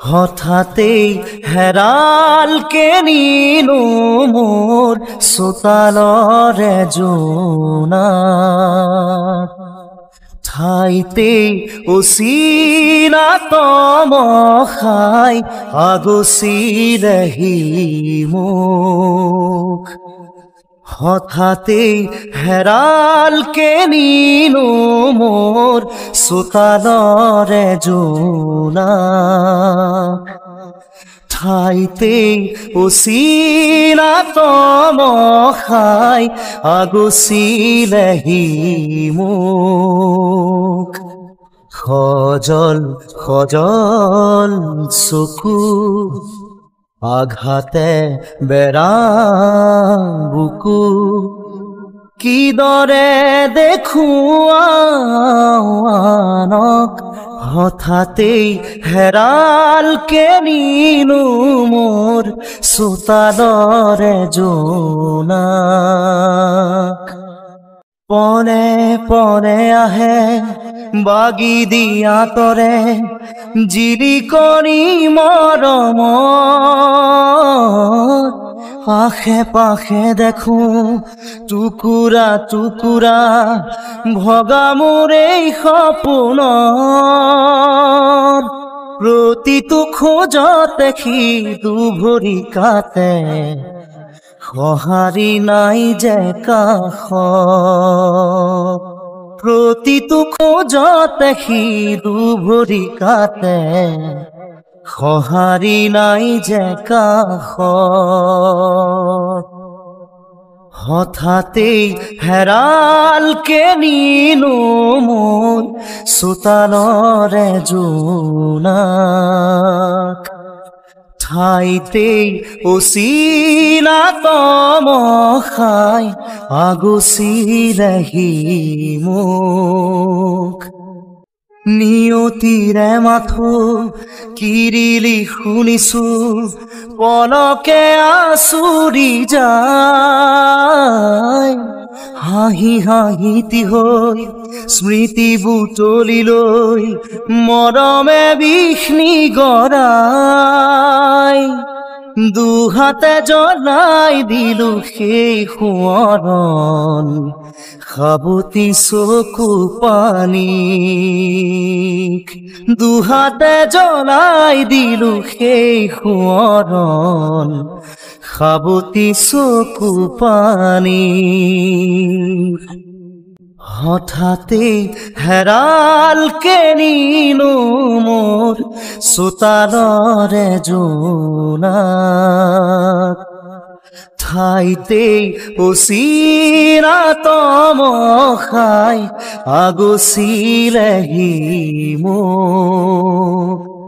হঠাতেই হেৰালকে নিনো মোৰ চোতালৰে জোনা ঠাইতেই অচিনা তমসাই আগচিলেহি মোক হঠাতেই হেৰালকে নিনো মোৰ চোতালৰে জোনা ঠাইতেই অচিনা তমসাই আগচিলেহি মোক সজল সজল চকু আঘাতে বেৰা বুকু কিদৰে দেখুৱানক হঠাতেই হেৰালকে নিনো মোৰ চোতালৰে জোনা পনে পনে আহে বাগি দিয়া তৰে জিলিকনি মৰমত আশে পাশে দেখো টুকুৰা টুকুৰা ভগা মোৰ এই সপোনত প্ৰতিটো খোজতে সি দুভৰি কাটে সঁহাৰি নাই যে কাষত প্ৰতিটো খোজতে সি দুভৰি কাটে সঁহাৰি নাই যে কাষত হঠাতেই হেৰালকে নিনো মোৰ চোতালৰে জোনা ঠাইতেই অচিনা তমসাই আগচিলেহি মোক নিয়তিৰে মাথো কিৰিলি শুনিছো পলকে আচুৰি যায় হাঁহি হাঁহিতি হৈ স্মৃতি বুটলি লৈ মৰমে বিষ্ণি গৰাই দুহাতে জ্বলাই দিলো সেই সোঁৱৰণ সাবতি চকু পানী দুহাতে জ্বলাই দিলো সেই সোঁৱৰণ সাবতি চকু পানী হঠাতেই হেৰালকে নিনো মোৰ চোতালৰে জোনা ঠাইতেই অচিনা তমসাই আগচিলেহি মোক